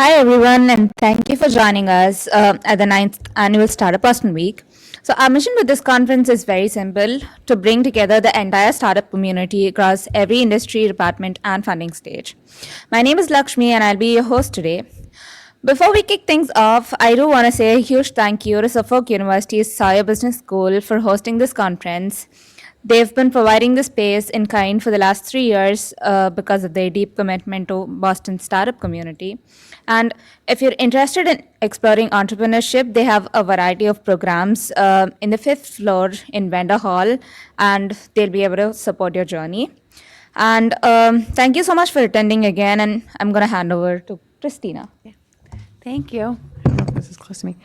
Hi, everyone, and thank you for joining us at the ninth annual Startup Boston Week. So, our mission with this conference is very simple to bring together the entire startup community across every industry, department, and funding stage. My name is Lakshmi, and I'll be your host today. Before we kick things off, I do want to say a huge thank you to Suffolk University's Sawyer Business School for hosting this conference. They've been providing the space in kind for the last 3 years because of their deep commitment to Boston's startup community. And if you're interested in exploring entrepreneurship, they have a variety of programs in the fifth floor in Vendor Hall, and they'll be able to support your journey. And thank you so much for attending again, and I'm going to hand over to Christina. Thank you. I don't know if this is close to me.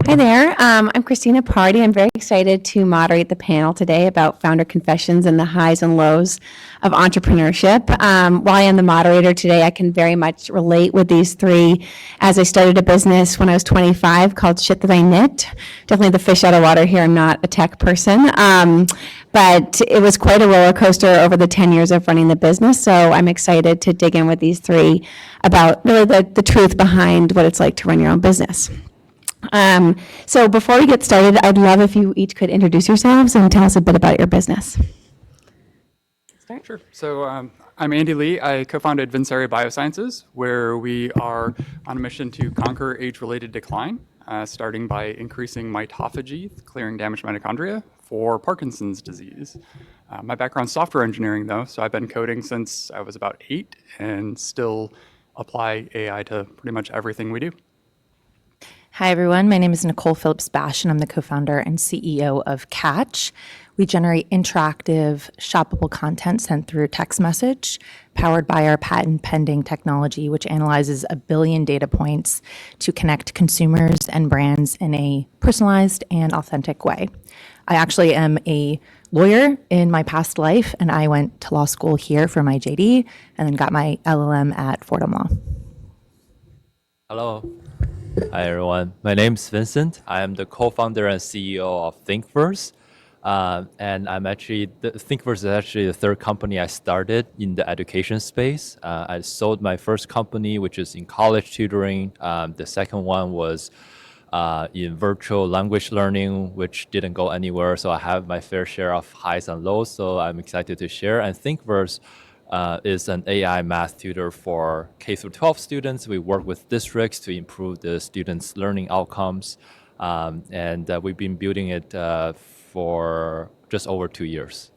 Hi there. I'm Christina Party. I'm very excited to moderate the panel today about founder confessions and the highs and lows of entrepreneurship. While I am the moderator today, I can very much relate with these three, as I started a business when I was 25 called Shit That I Knit. Definitely the fish out of water here. I'm not a tech person. But it was quite a roller coaster over the 10 years of running the business. So I'm excited to dig in with these three about really the truth behind what it's like to run your own business. So before we get started, I'd love if you each could introduce yourselves and tell us a bit about your business. Start? Sure. So I'm Andy Lee. I co-founded Vincere Biosciences, where we are on a mission to conquer age-related decline, starting by increasing mitophagy, clearing damaged mitochondria for Parkinson's disease. My background's software engineering, though, so I've been coding since I was about 8 and still apply AI to pretty much everything we do. Hi, everyone. My name is Nicole Phillips-Bash, and I'm the co-founder and CEO of Catch. We generate interactive, shoppable content sent through text message, powered by our patent-pending technology, which analyzes 1 billion data points to connect consumers and brands in a personalized and authentic way. I actually am a lawyer in my past life, and I went to law school here for my JD and then got my LLM at Fordham Law. Hello. Hi, everyone. My name is Vincent. I am the co-founder and CEO of Thinkverse. And Thinkverse is actually the third company I started in the education space. I sold my first company, which is in college tutoring. The second one was in virtual language learning, which didn't go anywhere. So I have my fair share of highs and lows. So I'm excited to share. And Thinkverse is an AI math tutor for K-12 students. We work with districts to improve the students' learning outcomes. And we've been building it for just over 2 years.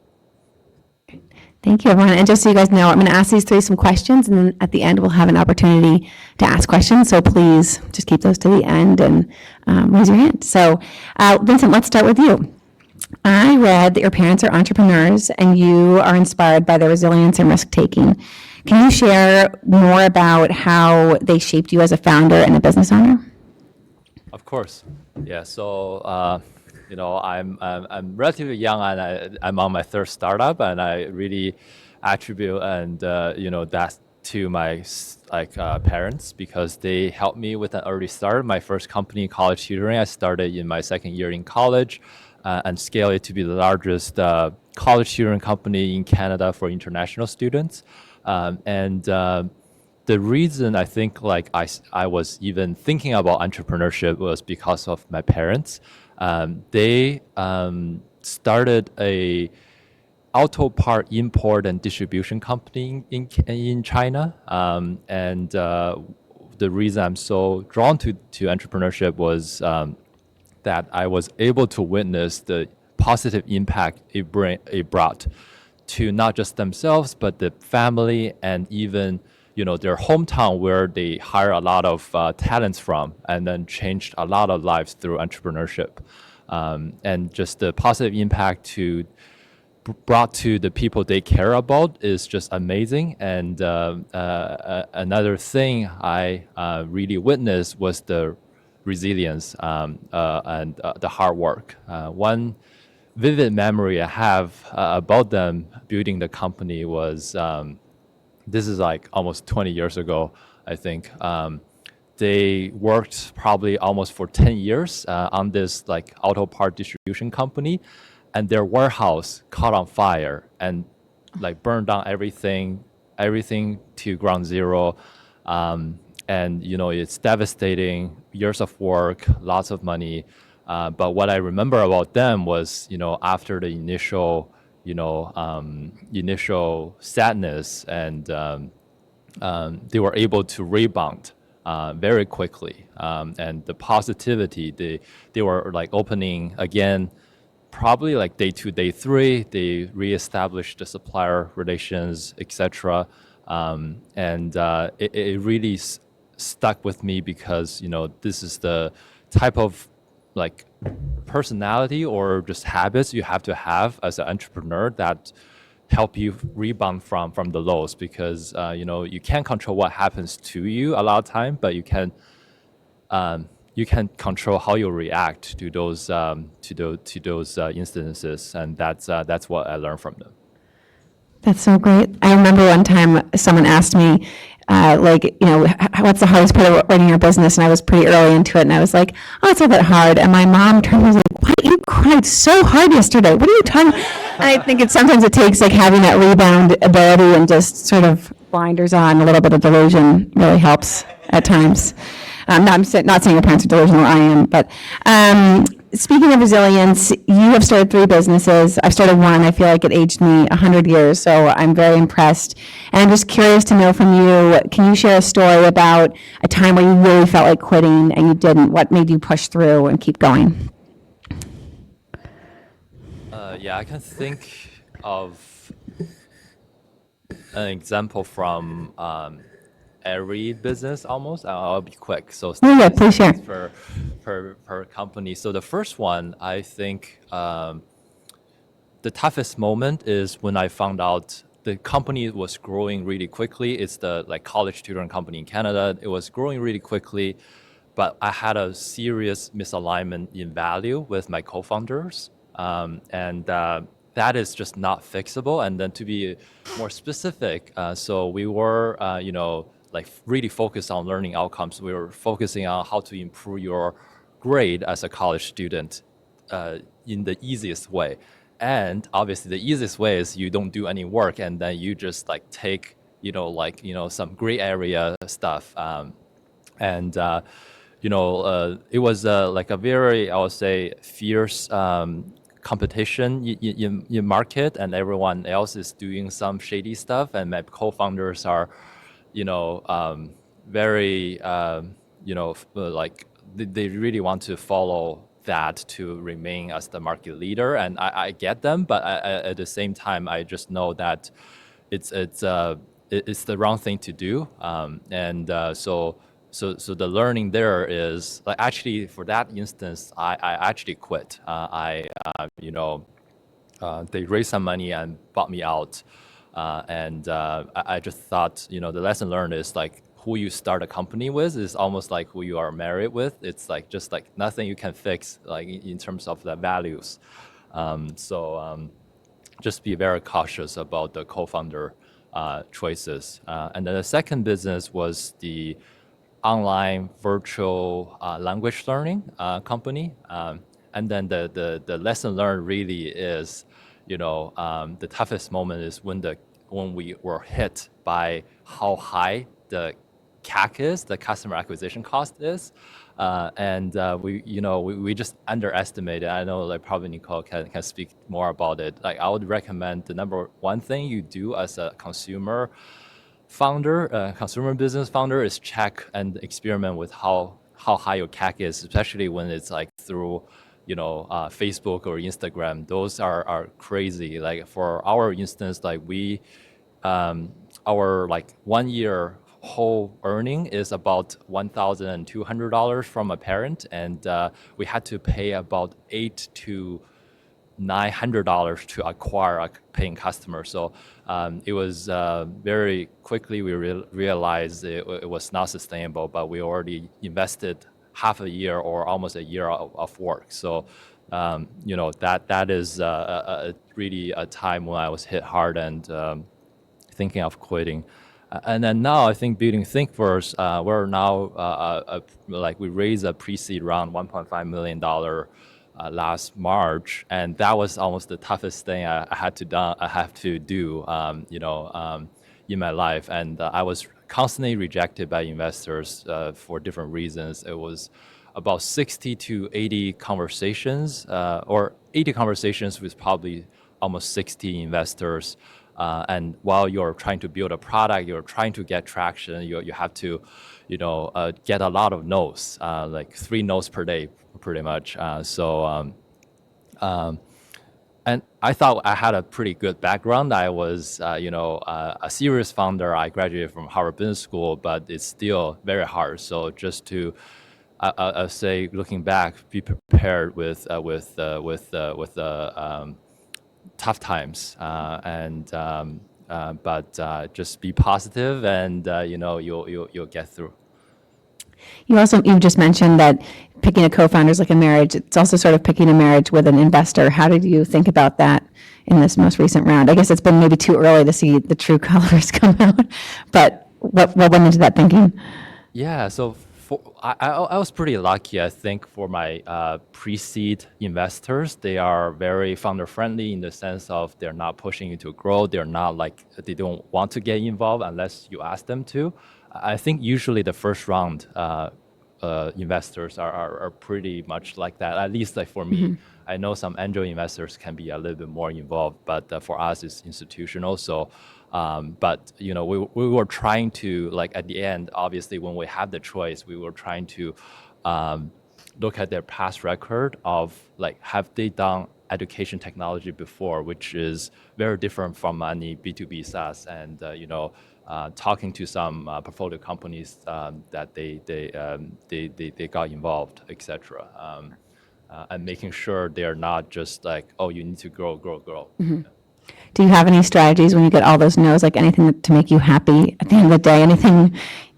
Thank you, everyone. And just so you guys know, I'm going to ask these three some questions, and then at the end, we'll have an opportunity to ask questions. So please just keep those to the end and raise your hand. So Vincent, let's start with you. I read that your parents are entrepreneurs and you are inspired by their resilience and risk-taking. Can you share more about how they shaped you as a founder and a business owner? Of course. Yeah. So, I'm relatively young, and I'm on my third startup, and I really attribute that to my parents, because they helped me with an early start. My first company, college tutoring, I started in my second year in college, and scaled it to be the largest college tutoring company in Canada for international students. The reason I think I was even thinking about entrepreneurship was because of my parents. They started a auto part import and distribution company in China. The reason I'm so drawn to entrepreneurship was that I was able to witness the positive impact it brought to not just themselves, but the family and even their hometown, where they hire a lot of talents from, and then changed a lot of lives through entrepreneurship. And just the positive impact brought to the people they care about is just amazing. And another thing I really witnessed was the resilience and the hard work. One vivid memory I have about them building the company was, this is like almost 20 years ago, I think. They worked probably almost for 10 years on this auto part distribution company, and their warehouse caught on fire and burned down everything to ground zero. and it's devastating, years of work, lots of money. But what I remember about them was, after the initial sadness, and they were able to rebound very quickly. And the positivity, they were like opening again, probably like day 2, day 3. They reestablished the supplier relations, etc. And it really stuck with me because this is the type of like personality or just habits you have to have as an entrepreneur that help you rebound from the lows, because you can't control what happens to you a lot of time, but you can control how you react to those instances, and that's what I learned from them. That's so great. I remember one time someone asked me, what's the hardest part of running your business? And I was pretty early into it, and I was like, oh, it's not that hard. And my mom turned to me and was like, what? You cried so hard yesterday. What are you talking about? And I think sometimes it takes like having that rebound ability and just sort of blinders on, a little bit of delusion really helps at times. Not saying your parents are delusional, I am, but speaking of resilience, you have started 3 businesses. I've started one. I feel like it aged me 100 years, so I'm very impressed. And I'm just curious to know from you, can you share a story about a time where you really felt like quitting and you didn't? What made you push through and keep going? Yeah, I can think of an example from every business almost. I'll be quick. So Yeah, please share. Per company. So the first one, I think the toughest moment is when I found out the company was growing really quickly. It's the college tutoring company in Canada. It was growing really quickly, but I had a serious misalignment in value with my co-founders, and that is just not fixable. And then to be more specific, so we were, really focused on learning outcomes. We were focusing on how to improve your grade as a college student in the easiest way. And obviously the easiest way is you don't do any work, and then you just take, some gray area stuff. And it was like a very, I would say, fierce competition in market, and everyone else is doing some shady stuff, and my co-founders are, very, they really want to follow that to remain as the market leader, and I get them, but at the same time, I just know that it's the wrong thing to do, and so the learning there is actually for that instance, I actually quit. They raised some money and bought me out, and I just thought the lesson learned is who you start a company with is almost like who you are married with. It's just nothing you can fix in terms of the values. Just be very cautious about the co-founder choices. And then the second business was the online virtual language learning company. And then the lesson learned really is, the toughest moment is when we were hit by how high the CAC is, the customer acquisition cost is, and we just underestimated. I know probably Nicole can speak more about it. I would recommend the number one thing you do as a consumer founder, consumer business founder, is check and experiment with how high your CAC is, especially when it's through Facebook or Instagram. Those are crazy. For our instance, we our 1 year whole earning is about $1,200 from a parent, and we had to pay about $800 to $900 to acquire a paying customer. So it was very quickly we realized it was not sustainable, but we already invested half a year or almost a year of work. So that is really a time when I was hit hard and thinking of quitting. And then now I think building Thinkverse, we're now we raised a pre-seed round, $1.5 million last March, and that was almost the toughest thing I have to do. in my life, and I was constantly rejected by investors for different reasons. It was about 60 to 80 conversations, or 80 conversations with probably almost 60 investors. And while you're trying to build a product, you're trying to get traction, you have to, get a lot of no's, like 3 no's per day, pretty much. And I thought I had a pretty good background. I was, a serious founder. I graduated from Harvard Business School, but it's still very hard. So just to, I say, looking back, be prepared with tough times, but just be positive, and you'll get through. You just mentioned that picking a co-founder is like a marriage. It's also sort of picking a marriage with an investor. How did you think about that in this most recent round? I guess it's been maybe too early to see the true colors come out, but what went into that thinking? Yeah, so I was pretty lucky, I think, for my pre-seed investors. They are very founder friendly in the sense of they're not pushing you to grow. They're not like, they don't want to get involved unless you ask them to. I think usually the first round investors are pretty much like that, at least like for me. I know some angel investors can be a little bit more involved, but for us it's institutional. So, but we were trying to, like, at the end, obviously when we had the choice, we were trying to look at their past record of, like, have they done education technology before, which is very different from any B2B SaaS, and talking to some portfolio companies that they got involved, etc. And making sure they're not just like, oh, you need to grow. Do you have any strategies when you get all those no's, like anything to make you happy at the end of the day? Anything,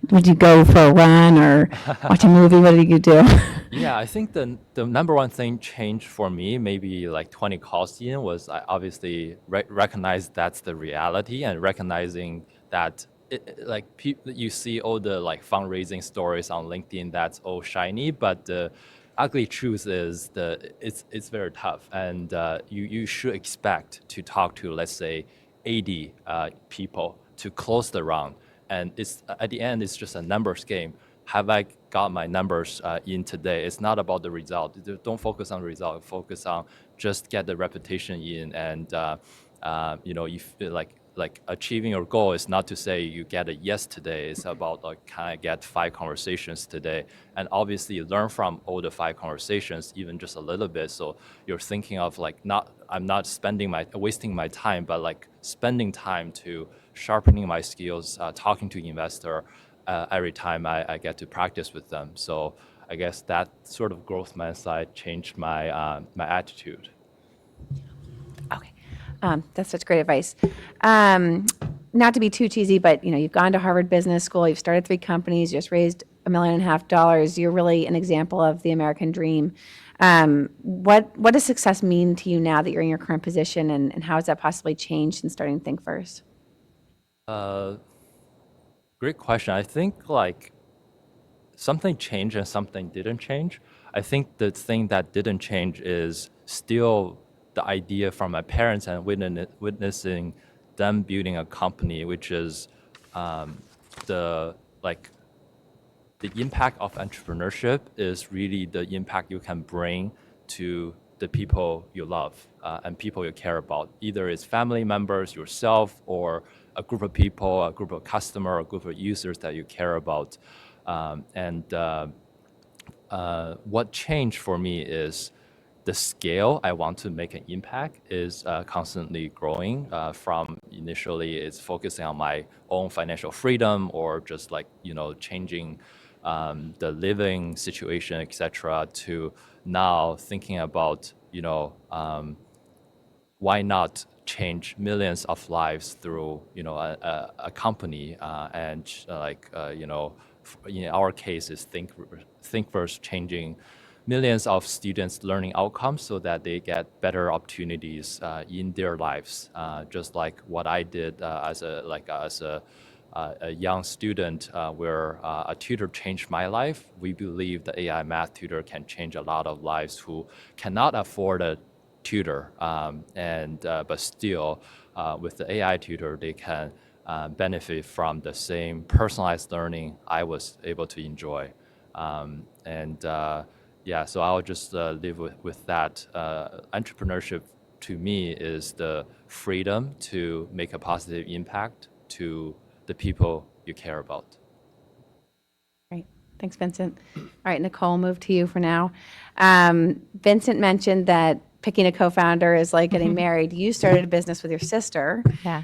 would you go for a run or watch a movie? What do you do? Yeah, I think the number one thing changed for me, maybe like 20 calls in, was I obviously recognize that's the reality, and recognizing that you see all the like fundraising stories on LinkedIn, that's all shiny, but the ugly truth is it's very tough, and you should expect to talk to, let's say, 80 people to close the round, and it's at the end it's just a numbers game. Have I got my numbers in today? It's not about the result. Don't focus on the result. Focus on just get the reputation in, and if like achieving your goal is not to say you get a yes today. It's about, like, can I get 5 conversations today? And obviously learn from all the 5 conversations, even just a little bit. So you're thinking of, like, I'm not wasting my time, but like spending time to sharpening my skills, talking to investor every time I get to practice with them. So I guess that sort of growth mindset changed my my attitude. Okay. That's such great advice. Not to be too cheesy, but you've gone to Harvard Business School, you've started 3 companies, you just raised $1.5 million. You're really an example of the American dream. What does success mean to you now that you're in your current position, and how has that possibly changed since starting Think First? Great question. I think, like, something changed and something didn't change. I think the thing that didn't change is still the idea from my parents and witnessing them building a company, which is the impact of entrepreneurship is really the impact you can bring to the people you love and people you care about. Either it's family members, yourself, or a group of people, a group of customer, a group of users that you care about. What changed for me is the scale I want to make an impact is constantly growing. From initially, it's focusing on my own financial freedom, or just like changing the living situation, etc., to now thinking about why not change millions of lives through a company, and in our case is think first, changing millions of students' learning outcomes so that they get better opportunities in their lives, just like what I did as a young student, where a tutor changed my life. We believe the AI math tutor can change a lot of lives who cannot afford a tutor, but still with the AI tutor they can benefit from the same personalized learning I was able to enjoy. Yeah, so I'll just live with that. Entrepreneurship to me is the freedom to make a positive impact to the people you care about. Great. Thanks, Vincent. All right, Nicole, move to you for now. Vincent mentioned that picking a co-founder is like getting married. You started a business with your sister. Yeah.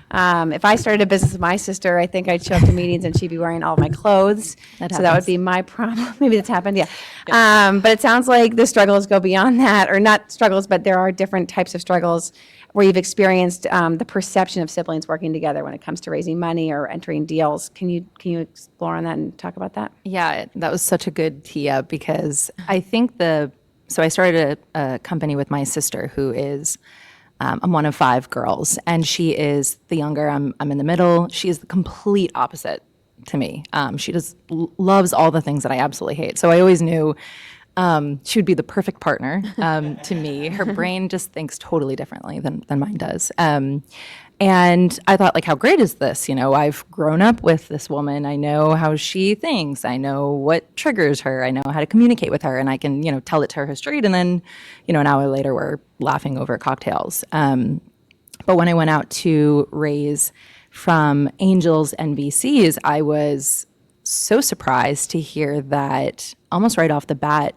If I started a business with my sister, I think I'd show up to meetings and she'd be wearing all of my clothes. So that would happens. be my problem. Maybe that's happened, yeah. But it sounds like the struggles go beyond that, or not struggles, but there are different types of struggles where you've experienced the perception of siblings working together when it comes to raising money or entering deals. Can you explore on that and talk about that? Yeah, that was such a good tee up because I think so I started a company with my sister who is, I'm one of 5 girls, and she is the younger, I'm in the middle. She is the complete opposite to me. She just loves all the things that I absolutely hate. So I always knew she would be the perfect partner to me. Her brain just thinks totally differently than mine does. And I thought, like, how great is this? You know, I've grown up with this woman. I know how she thinks. I know what triggers her. I know how to communicate with her, and I can, tell it to her straight. And then, an hour later, we're laughing over cocktails. But when I went out to raise from angels and VCs, I was so surprised to hear that almost right off the bat,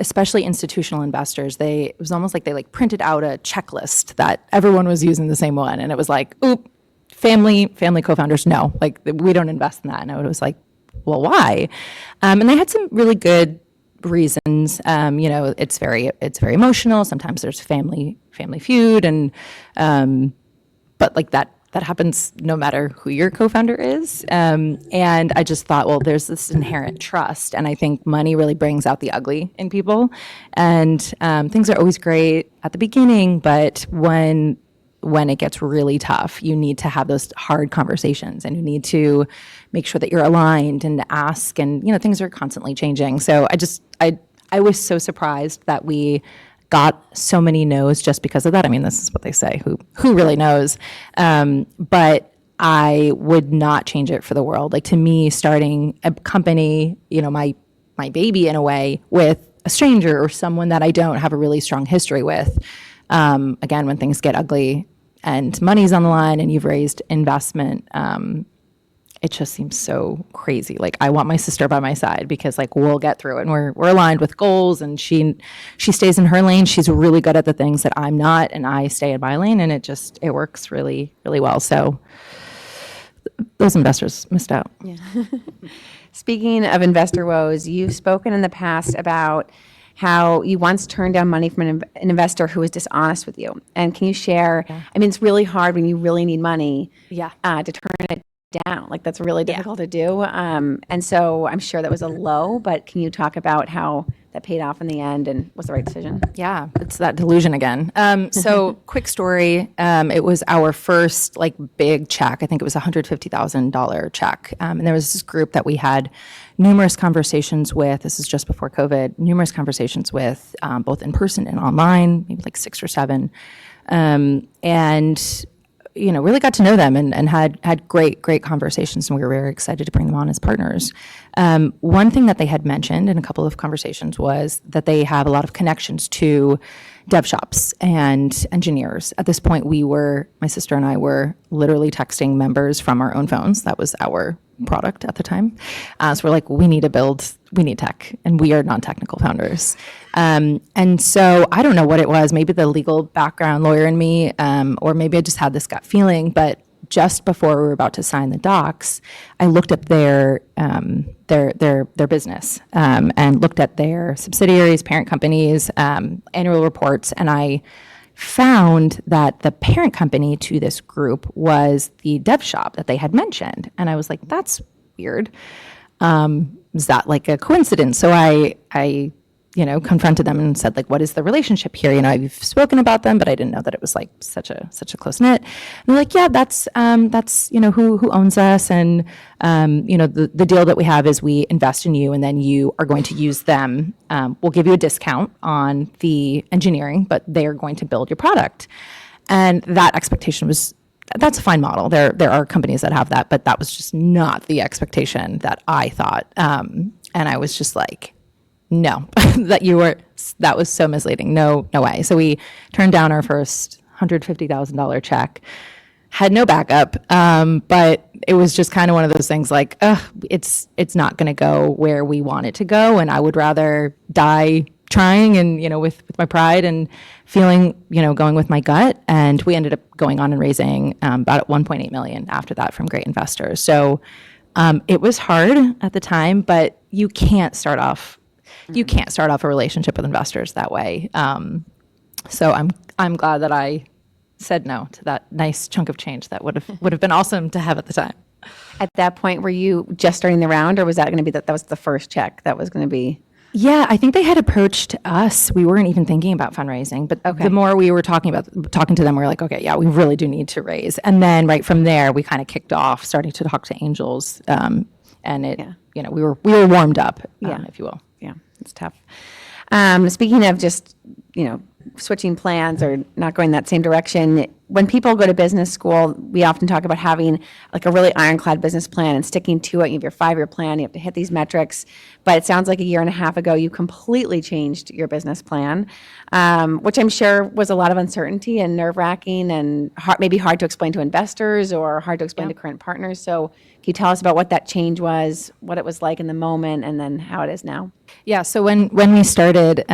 especially institutional investors, it was almost like they printed out a checklist that everyone was using the same one. And it was like, oop, family co-founders, no, we don't invest in that. And I was like, well, why? And they had some really good reasons. It's very emotional. Sometimes there's family feud, and but that happens no matter who your co-founder is. And I just thought, well, there's this inherent trust. And I think money really brings out the ugly in people. And things are always great at the beginning, but when it gets really tough, you need to have those hard conversations, and you need to make sure that you're aligned and ask, and, things are constantly changing. So I was so surprised that we got so many no's just because of that. I mean, this is what they say, who really knows? But I would not change it for the world. To me, starting a company, my baby in a way, with a stranger or someone that I don't have a really strong history with, again, when things get ugly and money's on the line and you've raised investment, it just seems so crazy. I want my sister by my side because we'll get through it, and we're aligned with goals, and she stays in her lane. She's really good at the things that I'm not, and I stay in my lane, and it works really, really well. So those investors missed out. Speaking of investor woes, you've spoken in the past about how you once turned down money from an investor who was dishonest with you. And can you share, I mean, it's really hard when you really need money to turn it down. That's really difficult to do. And so I'm sure that was a low, but can you talk about how that paid off in the end and was the right decision? Yeah, it's that delusion again. So quick story, it was our first big check. I think it was a $150,000 check. And there was this group that we had numerous conversations with. This is just before COVID, numerous conversations with, both in person and online, maybe 6 or 7. And really got to know them and had great conversations, and we were very excited to bring them on as partners. One thing that they had mentioned in a couple of conversations was that they have a lot of connections to dev shops and engineers. At this point, my sister and I were literally texting members from our own phones. That was our product at the time. So we're we need tech, and we are non-technical founders. And so I don't know what it was, maybe the legal background lawyer in me, or maybe I just had this gut feeling, but just before we were about to sign the docs, I looked at their business, and looked at their subsidiaries, parent companies, annual reports, and I found that the parent company to this group was the dev shop that they had mentioned. And I was like, that's weird. Is that a coincidence? So I confronted them and said, what is the relationship here? I've spoken about them, but I didn't know that it was such a close knit. And they're like, yeah, that's who owns us. And, the deal that we have is we invest in you, and then you are going to use them. We'll give you a discount on the engineering, but they are going to build your product. And that expectation was that's a fine model. There are companies that have that, but that was just not the expectation that I thought. And I was just like, no, that was so misleading. No way. So we turned down our first $150,000 check, had no backup. But it was just kind of one of those things like, it's not going to go where we want it to go. And I would rather die trying and, with my pride and feeling, going with my gut. And we ended up going on and raising about 1.8 million after that from great investors. So it was hard at the time, but you can't start off a relationship with investors that way. So I'm glad that I said no to that nice chunk of change that would have been awesome to have at the time. At that point, were you just starting the round, or was that going to be that was the first check that was going to be? Yeah, I think they had approached us. We weren't even thinking about fundraising, but the more we were talking to them, we were like, okay, yeah, we really do need to raise. And then right from there, we kind of kicked off, starting to talk to angels, and we were warmed up, if you will. Yeah, it's tough. Speaking of just, switching plans or not going that same direction, when people go to business school, we often talk about having like a really ironclad business plan and sticking to it. You have your 5-year plan, you have to hit these metrics. But it sounds like a year and a half ago, you completely changed your business plan, which I'm sure was a lot of uncertainty and nerve-wracking and maybe hard to explain to investors or hard to explain to current partners. So can you tell us about what that change was, what it was like in the moment, and then how it is now? Yeah, so when we started,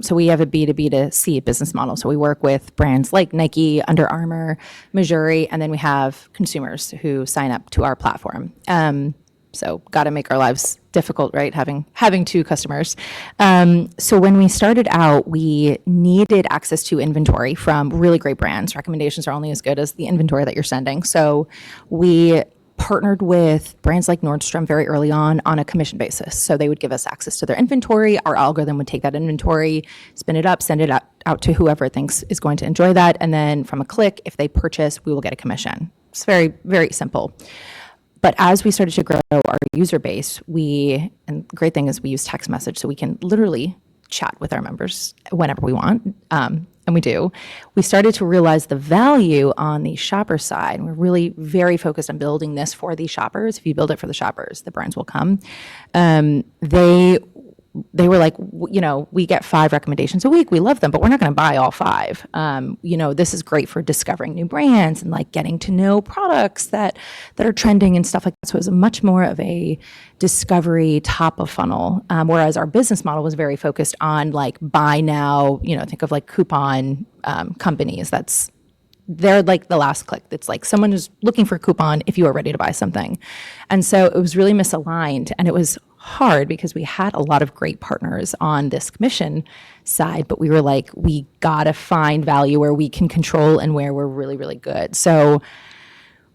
so we have a B2B to C business model. So we work with brands like Nike, Under Armour, Missouri, and then we have consumers who sign up to our platform. So got to make our lives difficult, right? Having two customers. So when we started out, we needed access to inventory from really great brands. Recommendations are only as good as the inventory that you're sending. So we partnered with brands like Nordstrom very early on a commission basis. So they would give us access to their inventory. Our algorithm would take that inventory, spin it up, send it out to whoever thinks is going to enjoy that. And then from a click, if they purchase, we will get a commission. It's very, very simple. But as we started to grow our user base, and the great thing is we use text message, so we can literally chat with our members whenever we want. And we do. We started to realize the value on the shopper side. And we're really very focused on building this for these shoppers. If you build it for the shoppers, the brands will come. They were like, we get 5 recommendations a week. We love them, but we're not going to buy all 5. This is great for discovering new brands and like getting to know products that are trending and stuff like that. So it was much more of a discovery top of funnel. Whereas our business model was very focused on like buy now, think of like coupon companies. They're like the last click. It's like someone is looking for a coupon if you are ready to buy something. And so it was really misaligned, and it was hard because we had a lot of great partners on this commission side, but we were like, we gotta find value where we can control and where we're really, really good. So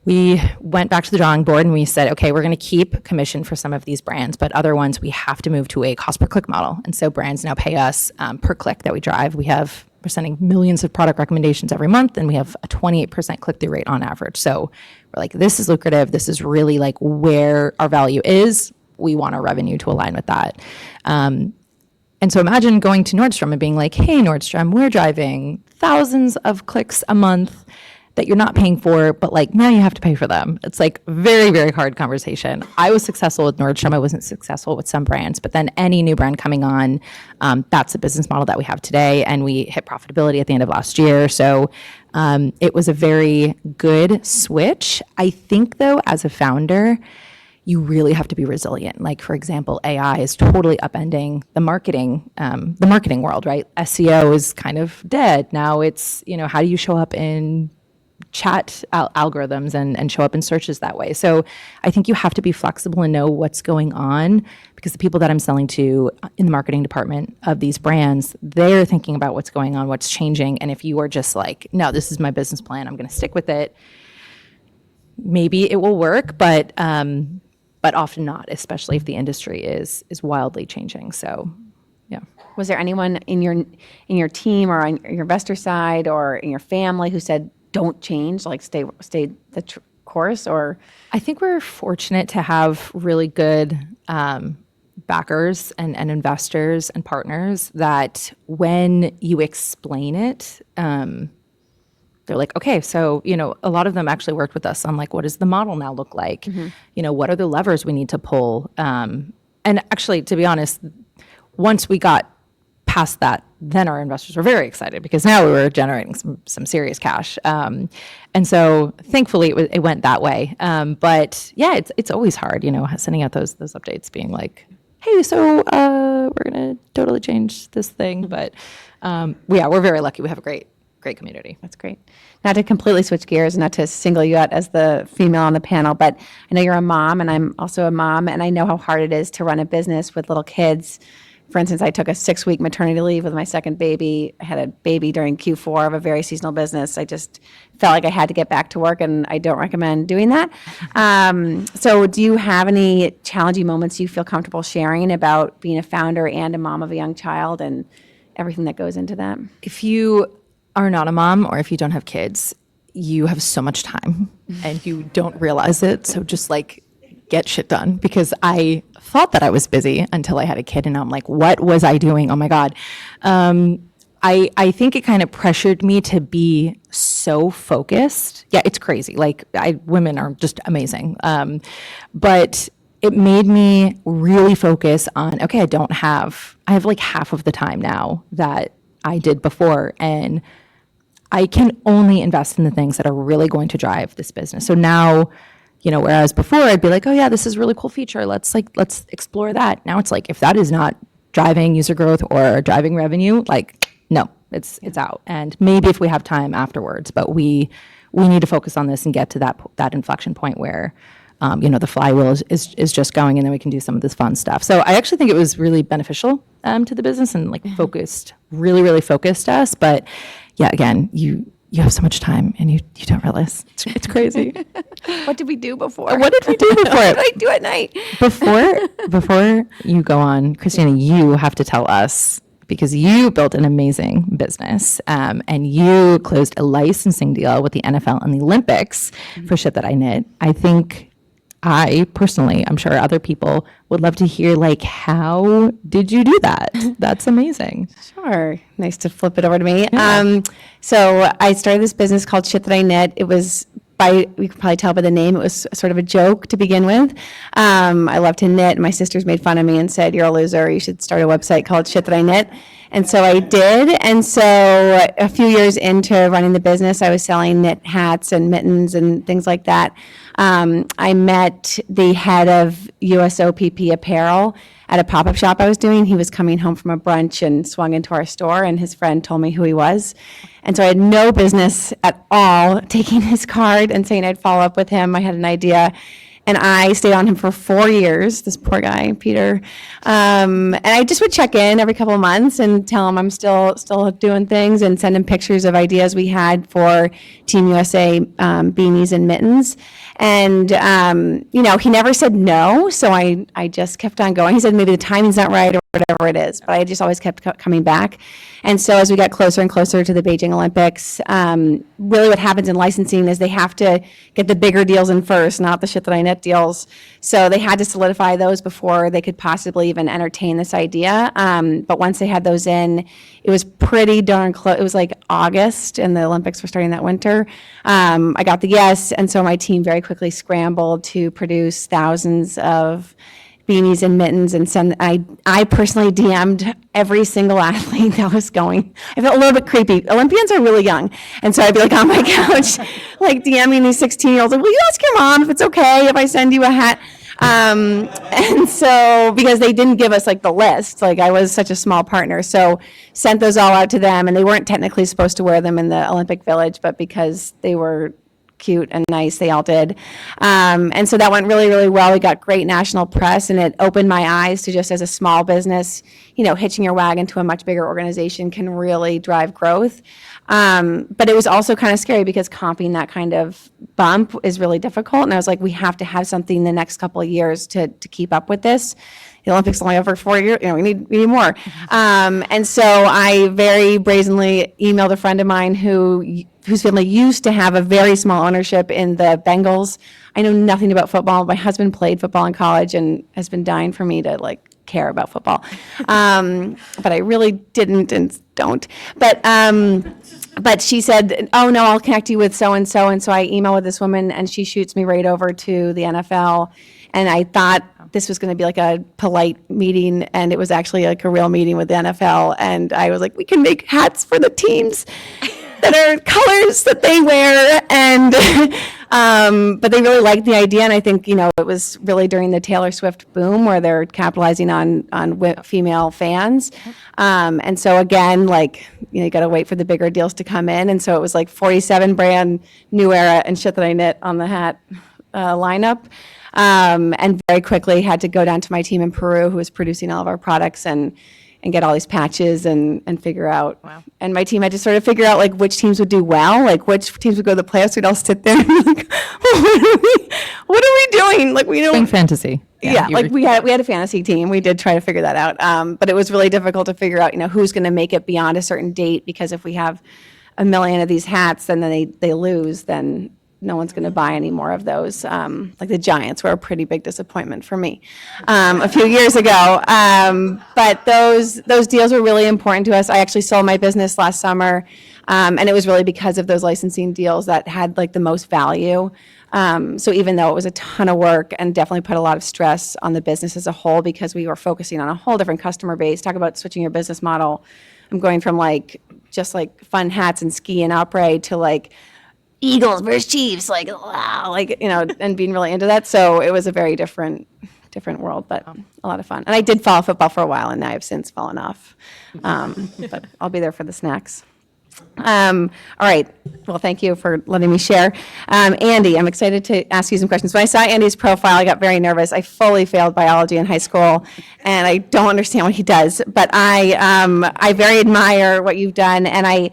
we went back to the drawing board and we said, okay, we're going to keep commission for some of these brands, but other ones we have to move to a cost per click model. And so brands now pay us per click that we drive. We're sending millions of product recommendations every month, and we have a 28% click-through rate on average. So we're like, this is lucrative. This is really like where our value is. We want our revenue to align with that. And so imagine going to Nordstrom and being like, hey, Nordstrom, we're driving thousands of clicks a month that you're not paying for, but like now you have to pay for them. It's like very, very hard conversation. I was successful with Nordstrom. I wasn't successful with some brands, but then any new brand coming on, that's a business model that we have today. And we hit profitability at the end of last year. So it was a very good switch. I think though, as a founder, you really have to be resilient. Like for example, AI is totally upending the marketing world, right? SEO is kind of dead. Now it's, how do you show up in chat algorithms and show up in searches that way? So I think you have to be flexible and know what's going on, because the people that I'm selling to in the marketing department of these brands, they're thinking about what's going on, what's changing. And if you are just like, no, this is my business plan, I'm going to stick with it, maybe it will work, but often not, especially if the industry is wildly changing. So, yeah. Was there anyone in your team or on your investor side or in your family who said, don't change, like stay the course? Or I think we're fortunate to have really good backers and investors and partners that when you explain it, they're like, okay, so, a lot of them actually worked with us on like, what does the model now look like? What are the levers we need to pull? And actually, to be honest, once we got past that, then our investors were very excited because now we were generating some serious cash. And so thankfully it went that way. But yeah, it's always hard, sending out those updates being like, hey, so we're going to totally change this thing. But we're very lucky. We have a great community. That's great. Not to completely switch gears, not to single you out as the female on the panel, but I know you're a mom and I'm also a mom, and I know how hard it is to run a business with little kids. For instance, I took a 6-week maternity leave with my second baby. I had a baby during Q4 of a very seasonal business. I just felt like I had to get back to work, and I don't recommend doing that. So do you have any challenging moments you feel comfortable sharing about being a founder and a mom of a young child and everything that goes into that? If you are not a mom or if you don't have kids, you have so much time and you don't realize it. So just like get shit done, because I thought that I was busy until I had a kid, and now I'm like, what was I doing? Oh my God. I think it kind of pressured me to be so focused. Yeah, it's crazy. Like women are just amazing. But it made me really focus on, okay, I have like half of the time now that I did before, and I can only invest in the things that are really going to drive this business. So now, whereas before I'd be like, oh yeah, this is a really cool feature. Let's explore that. Now it's like, if that is not driving user growth or driving revenue, like, no, it's out. And maybe if we have time afterwards, but we need to focus on this and get to that inflection point where, the flywheel is just going, and then we can do some of this fun stuff. So I actually think it was really beneficial to the business and like really, really focused us. But yeah, again, you have so much time and you don't realize. It's crazy. What did we do before? What did we do before? What did I do at night? Before you go on, Christina, you have to tell us, because you built an amazing business and you closed a licensing deal with the NFL and the Olympics for Shit That I Knit. I think I personally, I'm sure other people would love to hear, like, how did you do that? That's amazing. Sure. Nice to flip it over to me. Yeah. So I started this business called Shit That I Knit. It was we could probably tell by the name, it was sort of a joke to begin with. I love to knit. My sisters made fun of me and said, you're a loser. You should start a website called Shit That I Knit. And so I did. And so a few years into running the business, I was selling knit hats and mittens and things like that. I met the head of USOPP Apparel at a pop-up shop I was doing. He was coming home from a brunch and swung into our store, and his friend told me who he was. And so I had no business at all taking his card and saying I'd follow up with him. I had an idea. And I stayed on him for 4 years, this poor guy, Peter. And I just would check in every couple of months and tell him I'm still doing things and send him pictures of ideas we had for Team USA beanies and mittens. And, he never said no, so I just kept on going. He said maybe the timing's not right or whatever it is, but I just always kept coming back. And so as we got closer and closer to the Beijing Olympics, really what happens in licensing is they have to get the bigger deals in first, not the Shit That I Knit deals. So they had to solidify those before they could possibly even entertain this idea. But once they had those in, it was pretty darn close. It was like August, and the Olympics were starting that winter. I got the yes, and so my team very quickly scrambled to produce thousands of beanies and mittens and send. I personally DM'd every single athlete that was going. I felt a little bit creepy. Olympians are really young, and so I'd be like on my couch, like DMing these 16-year-olds, like, will you ask your mom if it's okay if I send you a hat? And so, because they didn't give us like the list, like I was such a small partner, so sent those all out to them, and they weren't technically supposed to wear them in the Olympic Village, but because they were cute and nice, they all did. And so that went really, really well. We got great national press, and it opened my eyes to just as a small business, hitching your wagon to a much bigger organization can really drive growth. But it was also kind of scary because comping that kind of bump is really difficult. And I was like, we have to have something the next couple of years to keep up with this. The Olympics only over 4 years, we need more. And so I very brazenly emailed a friend of mine whose family used to have a very small ownership in the Bengals. I know nothing about football. My husband played football in college and has been dying for me to care about football. But I really didn't and don't. But but she said, "Oh no, I'll connect you with so and so." And so I email with this woman, and she shoots me right over to the NFL. And I thought this was going to be like a polite meeting, and it was actually like a real meeting with the NFL. And I was like, "We can make hats for the teams that are colors that they wear." And but they really liked the idea, and I think it was really during the Taylor Swift boom where they're capitalizing on female fans. And so again, like you got to wait for the bigger deals to come in, and so it was like 47 brand New Era and Shit That I Knit on the hat lineup. And very quickly had to go down to my team in Peru who was producing all of our products and get all these patches and figure out. Wow. And my team had to sort of figure out like which teams would do well, like which teams would go to the playoffs. We'd all sit there and be like, what are we doing? Like we don't. Playing fantasy. Yeah, like we had a fantasy team. We did try to figure that out. But it was really difficult to figure out, who's going to make it beyond a certain date, because if we have a million of these hats, then they lose, then no one's going to buy any more of those. Like the Giants were a pretty big disappointment for me a few years ago. But those deals were really important to us. I actually sold my business last summer, and it was really because of those licensing deals that had like the most value. So even though it was a ton of work and definitely put a lot of stress on the business as a whole, because we were focusing on a whole different customer base. Talk about switching your business model. I'm going from like just like fun hats and ski and opera to like Eagles versus Chiefs, like wow, like and being really into that. So it was a very different world, but a lot of fun. And I did follow football for a while, and I've since fallen off. But I'll be there for the snacks. All right. Well, thank you for letting me share. Andy, I'm excited to ask you some questions. When I saw Andy's profile, I got very nervous. I fully failed biology in high school, and I don't understand what he does. But I very admire what you've done, and I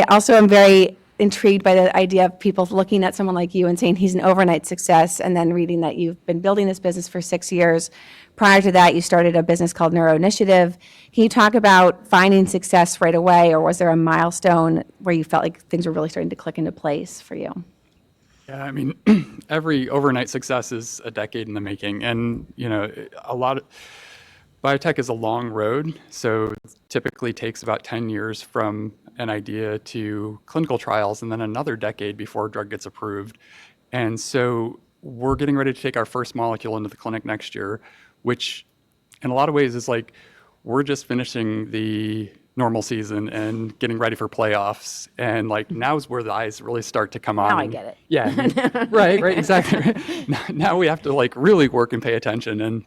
also am very intrigued by the idea of people looking at someone like you and saying he's an overnight success, and then reading that you've been building this business for 6 years. Prior to that, you started a business called Neuro Initiative. Can you talk about finding success right away, or was there a milestone where you felt like things were really starting to click into place for you? Yeah, I mean, every overnight success is a decade in the making, and biotech is a long road, so it typically takes about 10 years from an idea to clinical trials, and then another decade before a drug gets approved. And so we're getting ready to take our first molecule into the clinic next year, which in a lot of ways is like we're just finishing the normal season and getting ready for playoffs. And like now's where the eyes really start to come on. Now I get it. Yeah, right, exactly. Now we have to like really work and pay attention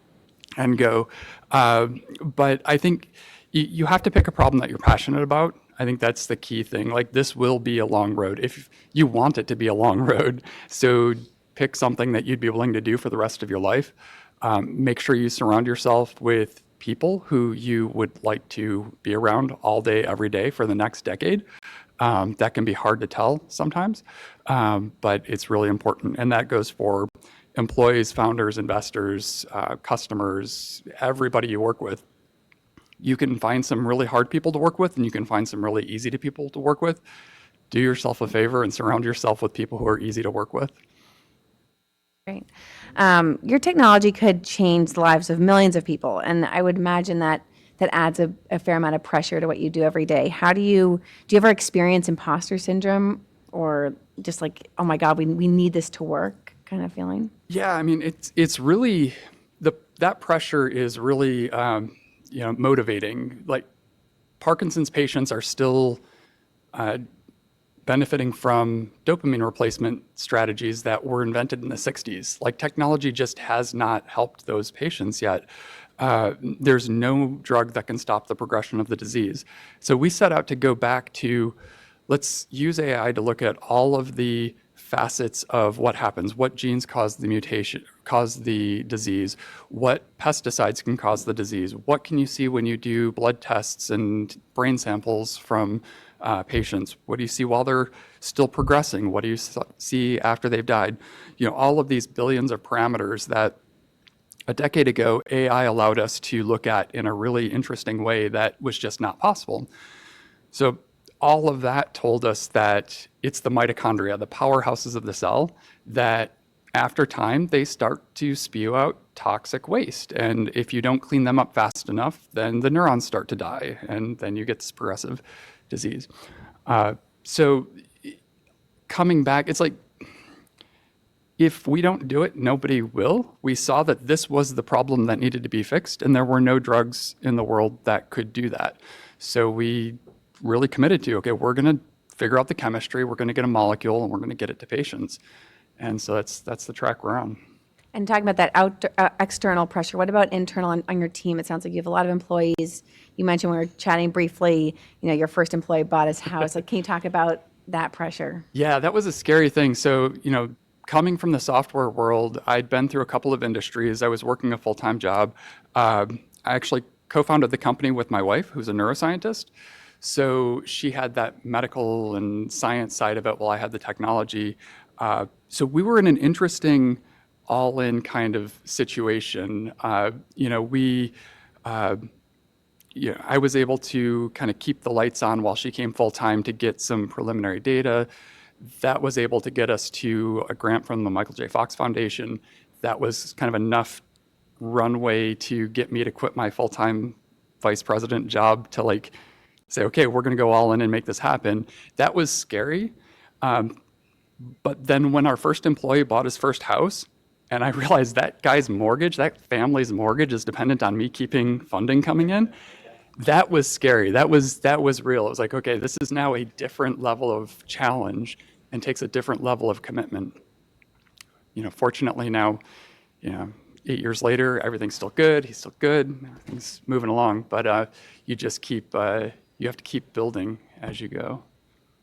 and go. But I think you have to pick a problem that you're passionate about. I think that's the key thing. Like this will be a long road if you want it to be a long road. So pick something that you'd be willing to do for the rest of your life. Make sure you surround yourself with people who you would like to be around all day, every day for the next decade. That can be hard to tell sometimes, but it's really important. And that goes for employees, founders, investors, customers, everybody you work with. You can find some really hard people to work with, and you can find some really easy people to work with. Do yourself a favor and surround yourself with people who are easy to work with. Great. Your technology could change the lives of millions of people, and I would imagine that adds a fair amount of pressure to what you do every day. Do you ever experience imposter syndrome, or just like, oh my God, we need this to work kind of feeling? Yeah, I mean, it's really, that pressure is really motivating. Like Parkinson's patients are still benefiting from dopamine replacement strategies that were invented in the 60s. Like technology just has not helped those patients yet. There's no drug that can stop the progression of the disease. So we set out to go back to, let's use AI to look at all of the facets of what happens, what genes cause the mutation, cause the disease, what pesticides can cause the disease, what can you see when you do blood tests and brain samples from patients, what do you see while they're still progressing, what do you see after they've died, all of these billions of parameters that a decade ago AI allowed us to look at in a really interesting way that was just not possible. So all of that told us that it's the mitochondria, the powerhouses of the cell, that after time, they start to spew out toxic waste. And if you don't clean them up fast enough, then the neurons start to die, and then you get this progressive disease. So coming back, it's like, if we don't do it, nobody will. We saw that this was the problem that needed to be fixed, and there were no drugs in the world that could do that. So we really committed to, okay, we're going to figure out the chemistry, we're going to get a molecule, and we're going to get it to patients. And so that's the track we're on. And talking about that external pressure, what about internal on your team? It sounds like you have a lot of employees. You mentioned when we were chatting briefly, your first employee bought his house. Like, can you talk about that pressure? Yeah, that was a scary thing. So, coming from the software world, I'd been through a couple of industries. I was working a full-time job. I actually co-founded the company with my wife, who's a neuroscientist. So she had that medical and science side of it while I had the technology. So we were in an interesting all-in kind of situation. I was able to kind of keep the lights on while she came full-time to get some preliminary data. That was able to get us to a grant from the Michael J. Fox Foundation. That was kind of enough runway to get me to quit my full-time vice president job to say, okay, we're going to go all in and make this happen. That was scary. But then when our first employee bought his first house, and I realized that guy's mortgage, that family's mortgage is dependent on me keeping funding coming in, that was scary. That was real. It was like, okay, this is now a different level of challenge and takes a different level of commitment. Fortunately now, 8 years later, everything's still good. He's still good. Everything's moving along. But you just you have to keep building as you go.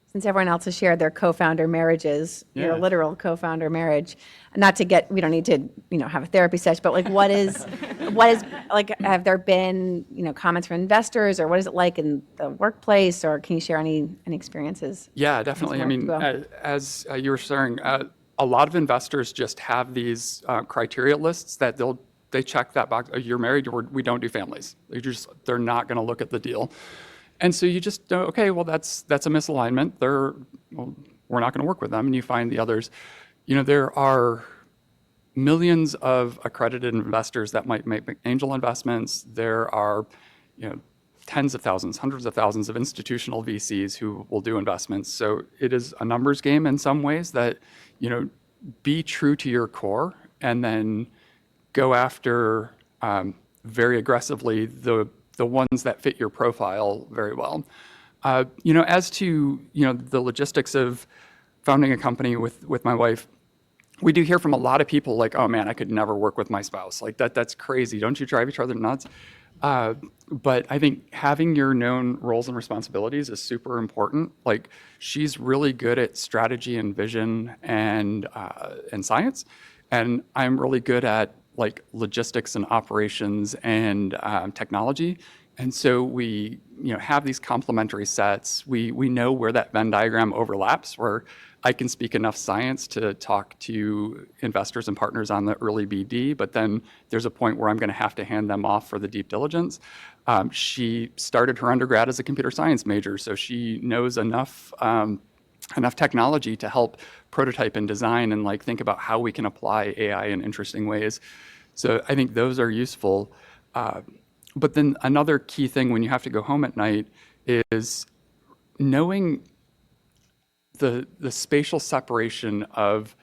Since everyone else has shared their co-founder marriages, your Yeah. literal co-founder marriage, we don't need to, have a therapy session, but have there been, comments from investors, or what is it like in the workplace, or can you share any experiences? Yeah, definitely. I mean, as you were sharing, a lot of investors just have these criteria lists that they check that box. You're married, we don't do families. They're not going to look at the deal. And so you just know, okay, well, that's a misalignment. We're not going to work with them. And you find the others. There are millions of accredited investors that might make angel investments. There are, tens of thousands, hundreds of thousands of institutional VCs who will do investments. So it is a numbers game in some ways that, be true to your core and then go after very aggressively the ones that fit your profile very well. As to, the logistics of founding a company with my wife, we do hear from a lot of people like, oh man, I could never work with my spouse. Like that's crazy. Don't you drive each other nuts? But I think having your known roles and responsibilities is super important. Like she's really good at strategy and vision and science. And I'm really good at logistics and operations and technology. And so we have these complementary sets. We know where that Venn diagram overlaps, where I can speak enough science to talk to investors and partners on the early BD, but then there's a point where I'm going to have to hand them off for the deep diligence. She started her undergrad as a computer science major, so she knows enough technology to help prototype and design and think about how we can apply AI in interesting ways. So I think those are useful. But then another key thing when you have to go home at night is knowing the spatial separation of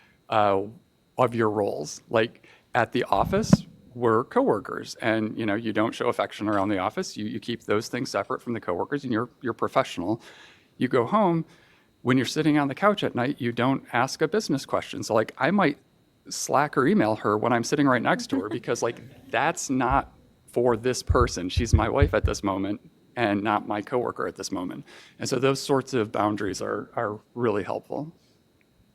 your roles. Like at the office, we're coworkers, and you don't show affection around the office. You keep those things separate from the coworkers, and you're professional. You go home, when you're sitting on the couch at night, you don't ask a business question. So I might Slack or email her when I'm sitting right next to her because that's not for this person. She's my wife at this moment and not my coworker at this moment. And so those sorts of boundaries are really helpful.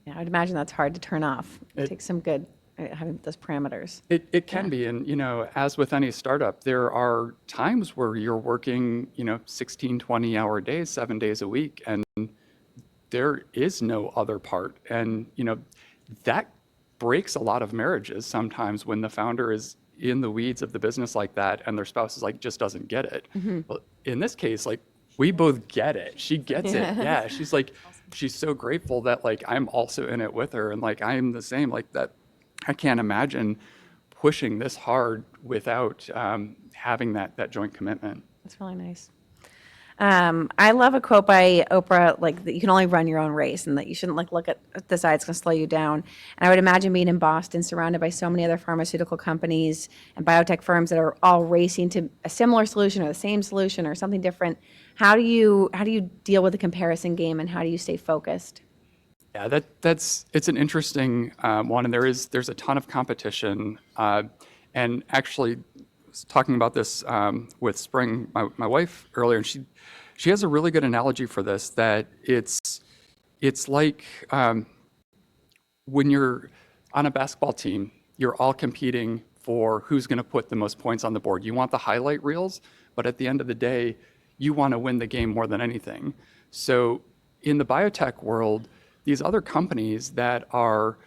Yeah, I'd imagine that's hard to turn off. It takes some good having those parameters. It can be. And, as with any startup, there are times where you're working, 16, 20-hour days, 7 days a week, and there is no other part. And, that breaks a lot of marriages sometimes when the founder is in the weeds of the business like that and their spouse is just doesn't get it. Mm-hmm. Well, in this case, we both get it. She gets it. Yeah. She's so grateful that I'm also in it with her and I'm the same that. I can't imagine pushing this hard without having that joint commitment. That's really nice. I love a quote by Oprah, like that you can only run your own race, and that you shouldn't like look at the side; it's going to slow you down. And I would imagine being in Boston, surrounded by so many other pharmaceutical companies and biotech firms that are all racing to a similar solution or the same solution or something different. How do you deal with the comparison game, and how do you stay focused? Yeah, it's an interesting one, and there's a ton of competition. And actually, was talking about this with Spring, my wife, earlier, and she has a really good analogy for this. That it's like when you're on a basketball team, you're all competing for who's going to put the most points on the board. You want the highlight reels, but at the end of the day, you want to win the game more than anything. So in the biotech world, these other companies that are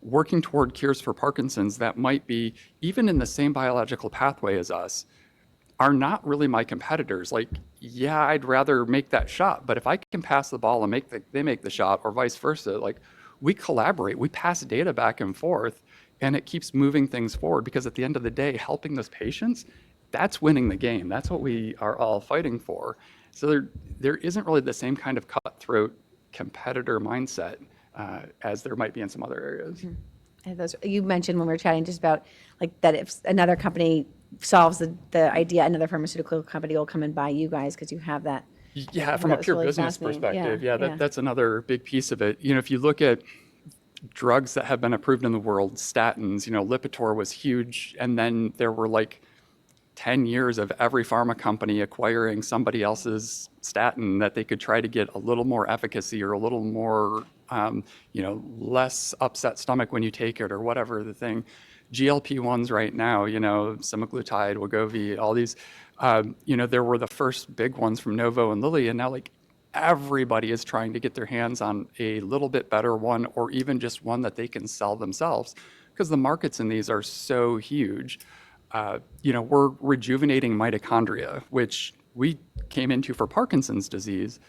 working toward cures for Parkinson's that might be even in the same biological pathway as us are not really my competitors. Like, yeah, I'd rather make that shot, but if I can pass the ball and they make the shot, or vice versa, like we collaborate, we pass data back and forth, and it keeps moving things forward. Because at the end of the day, helping those patients, that's winning the game. That's what we are all fighting for. So there isn't really the same kind of cutthroat competitor mindset as there might be in some other areas. And you mentioned when we were chatting just about like that if another company solves the idea, another pharmaceutical company will come and buy you guys because you have that. Yeah, from a That was pure really business fascinating. perspective, Yeah, yeah, yeah. that's another big piece of it. If you look at drugs that have been approved in the world, statins, Lipitor was huge, and then there were like 10 years of every pharma company acquiring somebody else's statin that they could try to get a little more efficacy or a little more, less upset stomach when you take it or whatever the thing. GLP-1s right now, semaglutide, Wegovy, all these, there were the first big ones from Novo and Lilly, and now like everybody is trying to get their hands on a little bit better one, or even just one that they can sell themselves, because the markets in these are so huge. We're rejuvenating mitochondria, which we came into for Parkinson's disease,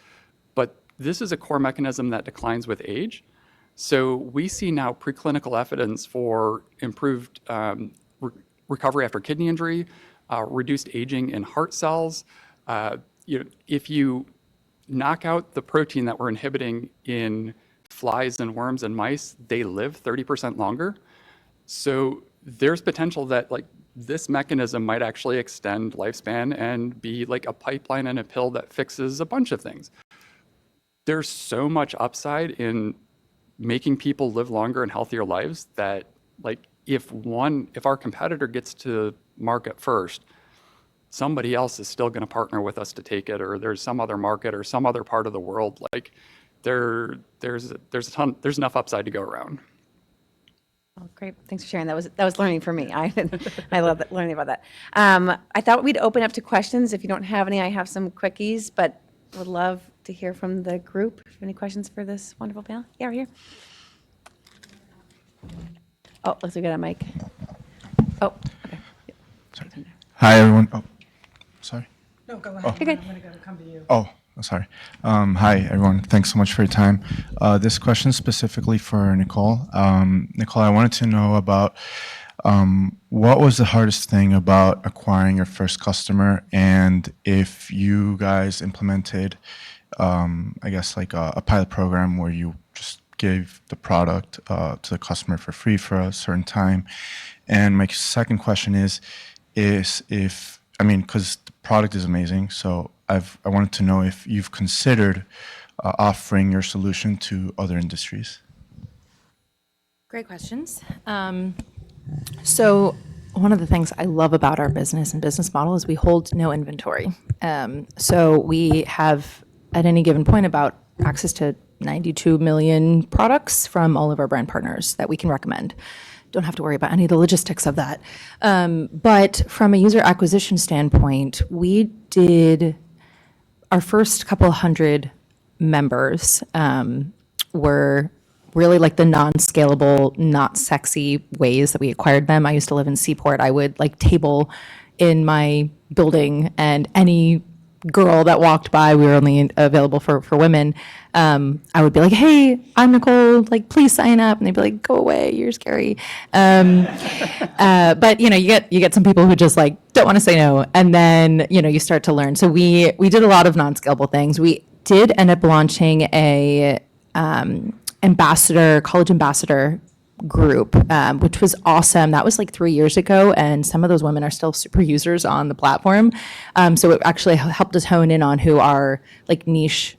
but this is a core mechanism that declines with age. So we see now preclinical evidence for improved recovery after kidney injury, reduced aging in heart cells. If you knock out the protein that we're inhibiting in flies and worms and mice, they live 30% longer. So there's potential that like this mechanism might actually extend lifespan and be like a pipeline and a pill that fixes a bunch of things. There's so much upside in making people live longer and healthier lives that like if our competitor gets to market first, somebody else is still going to partner with us to take it, or there's some other market or some other part of the world. Like there's enough upside to go around. Oh, great. Thanks for sharing. That was learning for me. I love that, learning about that. I thought we'd open up to questions. If you don't have any, I have some quickies, but would love to hear from the group. If you have any questions for this wonderful panel? Yeah, right here. Oh, looks like we got a mic. Oh, okay. Hi, everyone. Oh, sorry. No, go ahead. Okay. I'm going to come to you. Oh, sorry. Hi, everyone. Thanks so much for your time. This question is specifically for Nicole. Nicole, I wanted to know about what was the hardest thing about acquiring your first customer, and if you guys implemented, I guess, like a pilot program where you just gave the product to the customer for free for a certain time. And my second question is if, I mean, because the product is amazing, so I wanted to know if you've considered offering your solution to other industries. Great questions. So one of the things I love about our business and business model is we hold no inventory. So we have at any given point about access to 92 million products from all of our brand partners that we can recommend. Don't have to worry about any of the logistics of that. But from a user acquisition standpoint, we did our first couple hundred members were really like the non-scalable, not sexy ways that we acquired them. I used to live in Seaport. I would like table in my building, and any girl that walked by, we were only available for women. I would be like, "Hey, I'm Nicole. Like, please sign up," and they'd be like, "Go away, you're scary." But you get some people who just like don't want to say no, and then you start to learn. So we did a lot of non-scalable things. We did end up launching a college ambassador group, which was awesome. That was like 3 years ago, and some of those women are still super users on the platform. So it actually helped us hone in on who our like niche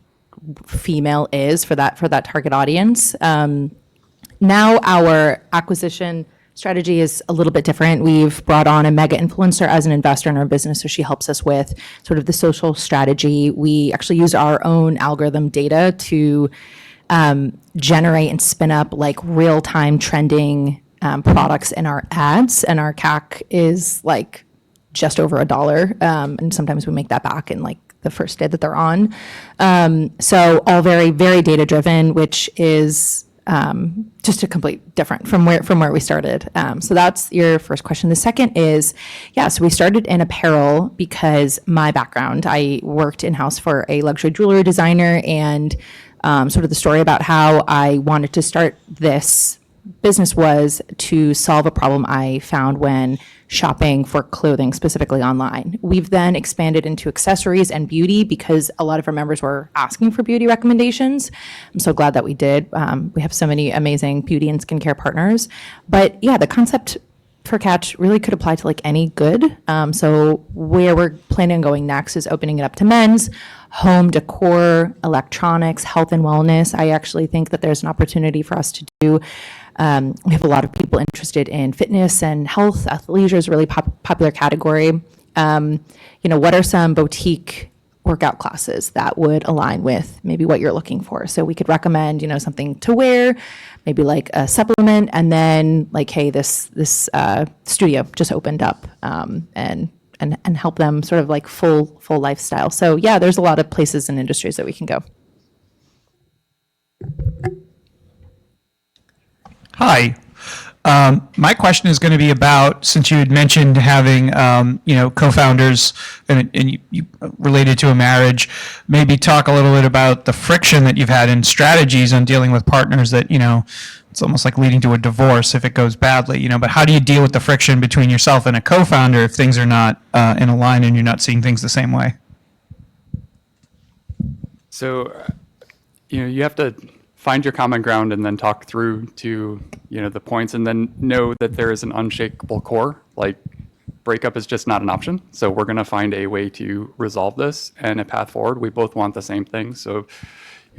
female is for that target audience. Now our acquisition strategy is a little bit different. We've brought on a mega influencer as an investor in our business, so she helps us with sort of the social strategy. We actually use our own algorithm data to generate and spin up like real-time trending products in our ads, and our CAC is like just over $1, and sometimes we make that back in like the first day that they're on. So all very, very data-driven, which is just a complete different from where we started. So that's your first question. The second is, so we started in apparel because my background, I worked in-house for a luxury jewelry designer, and sort of the story about how I wanted to start this business was to solve a problem I found when shopping for clothing, specifically online. We've then expanded into accessories and beauty because a lot of our members were asking for beauty recommendations. I'm so glad that we did. We have so many amazing beauty and skincare partners. But yeah, the concept for Catch really could apply to like any good. So where we're planning on going next is opening it up to men's, home decor, electronics, health and wellness. I actually think that there's an opportunity for us to do. We have a lot of people interested in fitness and health. Athleisure is a really popular category. What are some boutique workout classes that would align with maybe what you're looking for? So we could recommend, something to wear, maybe like a supplement, and then like, hey, this studio just opened up, and help them sort of like full lifestyle. So yeah, there's a lot of places and industries that we can go. Hi. My question is going to be about, since you had mentioned having, co-founders and you related to a marriage, maybe talk a little bit about the friction that you've had in strategies on dealing with partners that, it's almost like leading to a divorce if it goes badly, but how do you deal with the friction between yourself and a co-founder if things are not in a line and you're not seeing things the same way? So, you have to find your common ground and then talk through to, the points, and then know that there is an unshakable core. Like, breakup is just not an option. So we're going to find a way to resolve this and a path forward. We both want the same thing. So,